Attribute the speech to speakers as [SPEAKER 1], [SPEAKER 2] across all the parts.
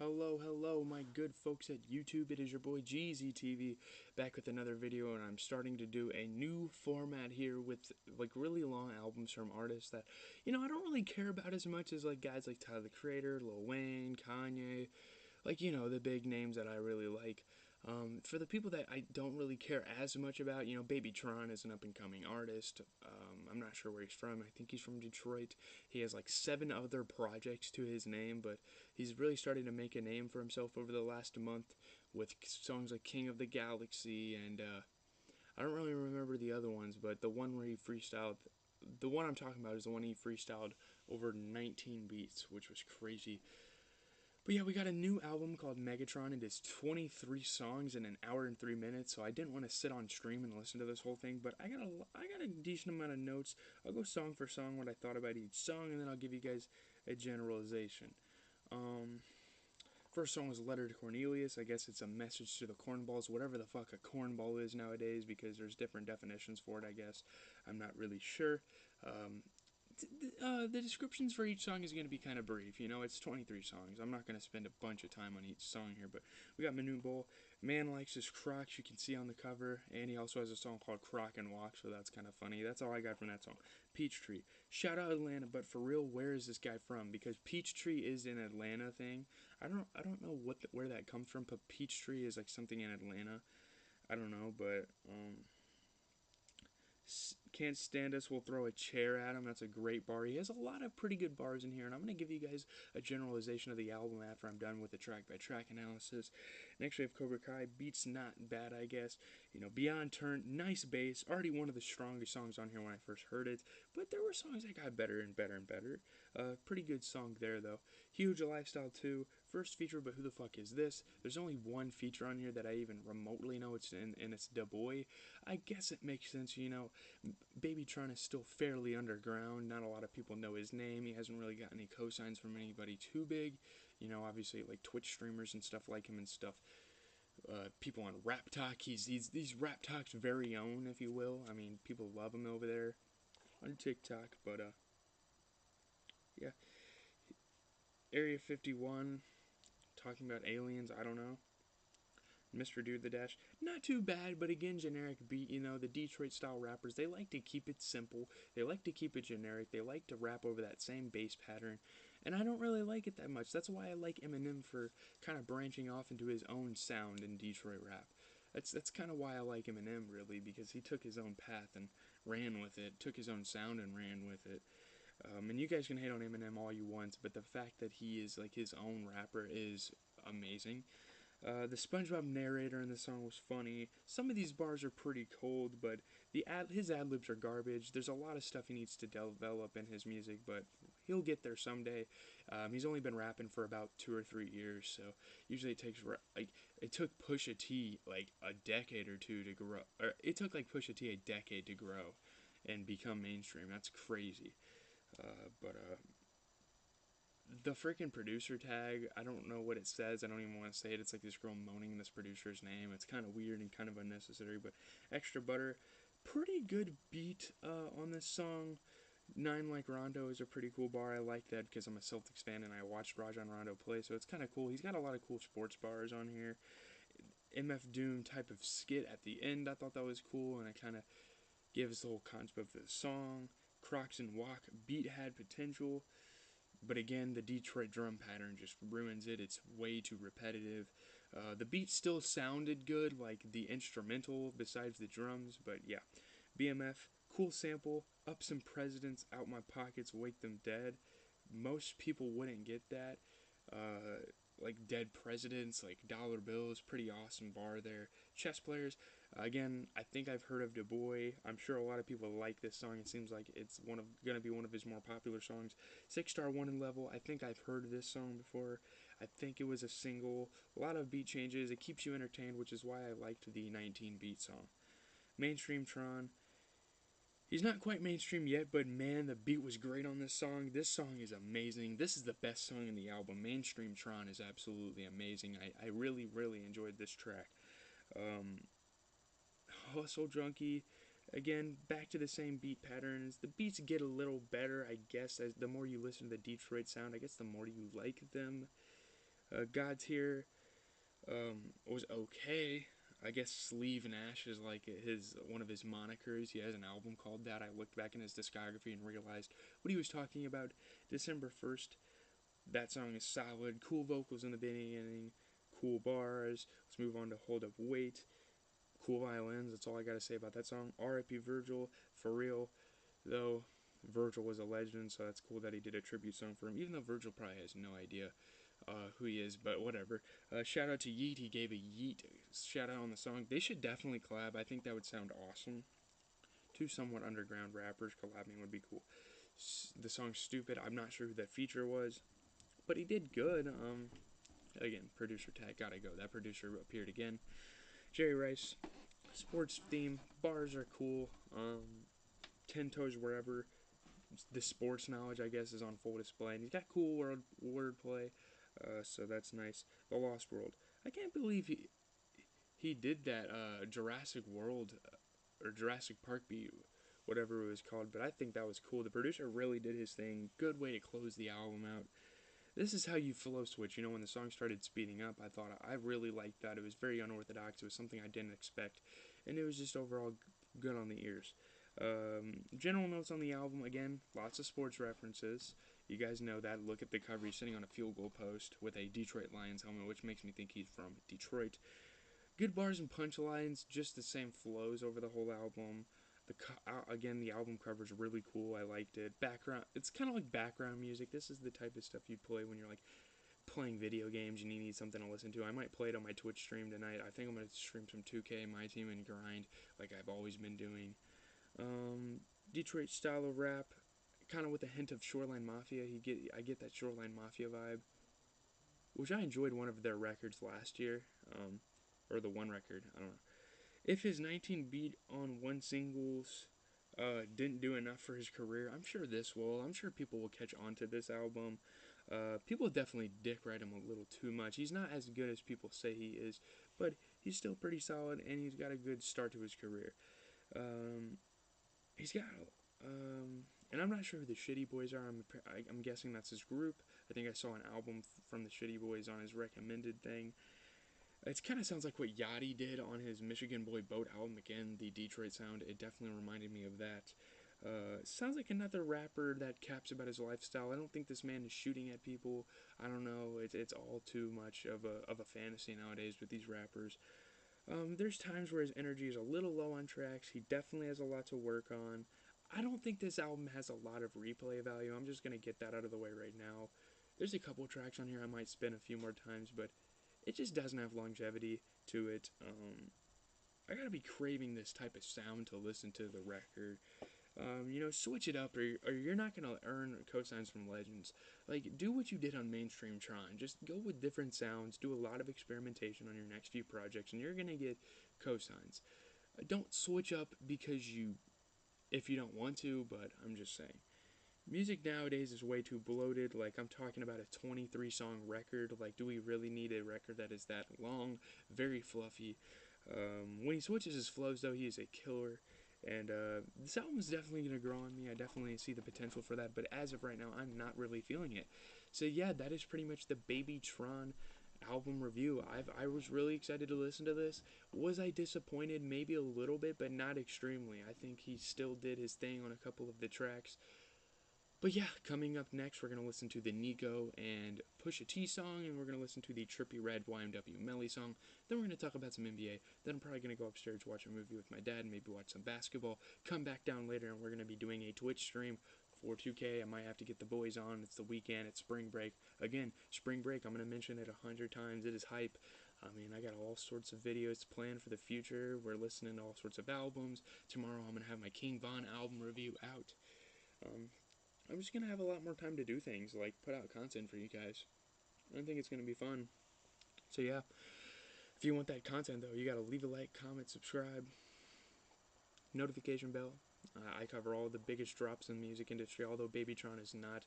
[SPEAKER 1] Hello, my good folks at YouTube. It is your boy GZTV back with another video, and I'm starting to do a new format here with like really long albums from artists that, I don't really care about as much as like guys like Tyler the Creator, Lil Wayne, Kanye, like, the big names that I really like. For the people that I don't really care as much about, BabyTron is an up-and-coming artist. I'm not sure where he's from. I think he's from Detroit. He has like 7 other projects to his name, but he's really starting to make a name for himself over the last month with songs like King of the Galaxy, and I don't really remember the other ones, but the one where he freestyled, the one I'm talking about is the one he freestyled over 19 beats, which was crazy. But yeah, we got a new album called Megatron. It is 23 songs in an hour and 3 minutes, so I didn't want to sit on stream and listen to this whole thing, but I got a decent amount of notes. I'll go song for song what I thought about each song, and then I'll give you guys a generalization. First song was Letter to Cornelius. I guess it's a message to the cornballs, whatever the fuck a cornball is nowadays, because there's different definitions for it, I guess. I'm not really sure. The descriptions for each song is going to be kind of brief. It's 23 songs. I'm not going to spend a bunch of time on each song here, but we got Manu Bowl. Man likes his Crocs, you can see on the cover, and he also has a song called Croc and Walk, so that's kind of funny. That's all I got from that song. Peachtree. Shout out Atlanta, but for real, where is this guy from? Because Peachtree is an Atlanta thing. I don't know where that comes from, but Peachtree is like something in Atlanta. I don't know, but Can't Stand Us, Will Throw a Chair at Him. That's a great bar. He has a lot of pretty good bars in here, and I'm going to give you guys a generalization of the album after I'm done with the track-by-track analysis. Next we have Cobra Kai. Beats not bad, I guess. Beyond Turn, nice bass. Already one of the strongest songs on here when I first heard it, but there were songs that got better and better and better. Pretty good song there, though. Huge Lifestyle 2. First feature, but who the fuck is this? There's only one feature on here that I even remotely know, and it's Da Boy. I guess it makes sense, BabyTron is still fairly underground. Not a lot of people know his name. He hasn't really got any cosigns from anybody too big. Obviously like Twitch streamers and stuff like him and stuff. People on Rap Talk. He's Rap Talk's very own, if you will. I mean, people love him over there on TikTok. But yeah. Area 51, talking about aliens. I don't know. Mr. Dude the Dash, not too bad, but again, generic beat. The Detroit style rappers, they like to keep it simple, they like to keep it generic, they like to rap over that same bass pattern, and I don't really like it that much. That's why I like Eminem for kind of branching off into his own sound in Detroit rap. That's kind of why I like Eminem, really, because he took his own path and ran with it, took his own sound and ran with it. And you guys can hate on Eminem all you want, but the fact that he is like his own rapper is amazing. The SpongeBob narrator in the song was funny. Some of these bars are pretty cold, but his ad-libs are garbage. There's a lot of stuff he needs to develop in his music, but he'll get there someday. He's only been rapping for about 2 or 3 years, so usually it takes it took Pusha T like a decade or two to grow. Or it took like Pusha T a decade to grow and become mainstream. That's crazy. But the freaking producer tag, I don't know what it says. I don't even want to say it. It's like this girl moaning this producer's name. It's kind of weird and kind of unnecessary, but Extra Butter, pretty good beat on this song. 9 Like Rondo is a pretty cool bar. I like that because I'm a Celtics fan and I watched Rajon Rondo play, so it's kind of cool. He's got a lot of cool sports bars on here. MF Doom type of skit at the end, I thought that was cool, and it kind of gives the whole concept of the song. Crocs and Walk, beat had potential. But again, the Detroit drum pattern just ruins it. It's way too repetitive. The beat still sounded good, like the instrumental besides the drums, but yeah. BMF, cool sample, up some presidents, out my pockets, wake them dead. Most people wouldn't get that. Like dead presidents, like dollar bills, pretty awesome bar there. Chess players, again, I think I've heard of Du Bois. I'm sure a lot of people like this song. It seems like it's gonna be one of his more popular songs. 6-star Wanted Level, I think I've heard this song before. I think it was a single. A lot of beat changes. It keeps you entertained, which is why I liked the 19 beat song. Mainstream Tron, he's not quite mainstream yet, but man, the beat was great on this song. This song is amazing. This is the best song in the album. Mainstream Tron is absolutely amazing. I really, really enjoyed this track. Hustle Junkie, again, back to the same beat patterns. The beats get a little better, I guess, as the more you listen to the Detroit sound. I guess the more you like them. God's Here was okay. I guess Sleeve and Ash is like his one of his monikers. He has an album called that. I looked back in his discography and realized what he was talking about. December 1st, that song is solid. Cool vocals in the beginning, cool bars. Let's move on to Hold Up Wait. Cool violins. That's all I gotta say about that song. R.I.P. Virgil, for real. Though Virgil was a legend, so that's cool that he did a tribute song for him. Even though Virgil probably has no idea who he is, but whatever. Shout out to Yeet. He gave a Yeet shout out on the song. They should definitely collab. I think that would sound awesome. Two somewhat underground rappers collabing would be cool. The song's stupid. I'm not sure who that feature was, but he did good. Again, producer tag, gotta go. That producer appeared again. Jerry Rice, sports theme, bars are cool. 10 toes wherever. The sports knowledge, I guess, is on full display. And he's got cool wordplay, so that's nice. The Lost World. I can't believe he did that Jurassic World or Jurassic Park beat, whatever it was called. But I think that was cool. The producer really did his thing. Good way to close the album out. This is how you flow switch. You know, when the song started speeding up, I thought I really liked that. It was very unorthodox. It was something I didn't expect, and it was just overall good on the ears. General notes on the album, again, lots of sports references. You guys know that. Look at the cover. He's sitting on a field goal post with a Detroit Lions helmet, which makes me think he's from Detroit. Good bars and punchlines, just the same flows over the whole album. Again, the album cover is really cool. I liked it. Background, it's kind of like background music. This is the type of stuff you'd play when you're like playing video games and you need something to listen to. I might play it on my Twitch stream tonight. I think I'm gonna stream some 2K, my team, and grind like I've always been doing. Detroit style of rap, kind of with a hint of Shoreline Mafia. I get that Shoreline Mafia vibe, which I enjoyed one of their records last year, or the one record. I don't know. If his 19 beat on one singles didn't do enough for his career, I'm sure this will. I'm sure people will catch on to this album. People definitely dick ride him a little too much. He's not as good as people say he is, but he's still pretty solid, and he's got a good start to his career. He's got, and I'm not sure who the Shitty Boys are. I'm guessing that's his group. I think I saw an album from the Shitty Boys on his recommended thing. It kind of sounds like what Yachty did on his Michigan Boy Boat album. Again, the Detroit sound, it definitely reminded me of that. Sounds like another rapper that caps about his lifestyle. I don't think this man is shooting at people. I don't know. It's all too much of a fantasy nowadays with these rappers. There's times where his energy is a little low on tracks. He definitely has a lot to work on. I don't think this album has a lot of replay value. I'm just going to get that out of the way right now. There's a couple tracks on here I might spin a few more times, but it just doesn't have longevity to it. I gotta be craving this type of sound to listen to the record. Switch it up, or you're not gonna earn cosigns from legends. Like, do what you did on Mainstream Tron. Just go with different sounds. Do a lot of experimentation on your next few projects, and you're gonna get cosigns. Don't switch up if you don't want to. But I'm just saying. Music nowadays is way too bloated. Like, I'm talking about a 23 song record. Like, do we really need a record that is that long? Very fluffy. When he switches his flows, though, he is a killer. And this album is definitely going to grow on me. I definitely see the potential for that. But as of right now, I'm not really feeling it. So, yeah, that is pretty much the BabyTron album review. I was really excited to listen to this. Was I disappointed? Maybe a little bit, but not extremely. I think he still did his thing on a couple of the tracks. But yeah, coming up next, we're going to listen to the Nico and Pusha T song, and we're going to listen to the Trippie Redd YMW Melly song. Then we're going to talk about some NBA. Then I'm probably going to go upstairs, watch a movie with my dad, maybe watch some basketball. Come back down later, and we're going to be doing a Twitch stream for 2K. I might have to get the boys on. It's the weekend. It's spring break. Again, spring break, I'm going to mention it 100 times. It is hype. I mean, I got all sorts of videos planned for the future. We're listening to all sorts of albums. Tomorrow, I'm going to have my King Von album review out. I'm just going to have a lot more time to do things, like put out content for you guys. I think it's going to be fun. So yeah, if you want that content though, you got to leave a like, comment, subscribe, notification bell. I cover all the biggest drops in the music industry, although BabyTron is not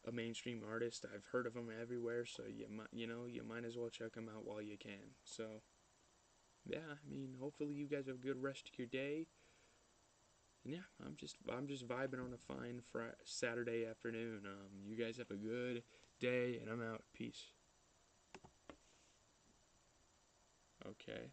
[SPEAKER 1] a mainstream artist. I've heard of him everywhere, so you might as well check him out while you can. So yeah, I mean, hopefully you guys have a good rest of your day. And yeah, I'm just vibing on a fine Saturday afternoon. You guys have a good day, and I'm out. Peace. Okay.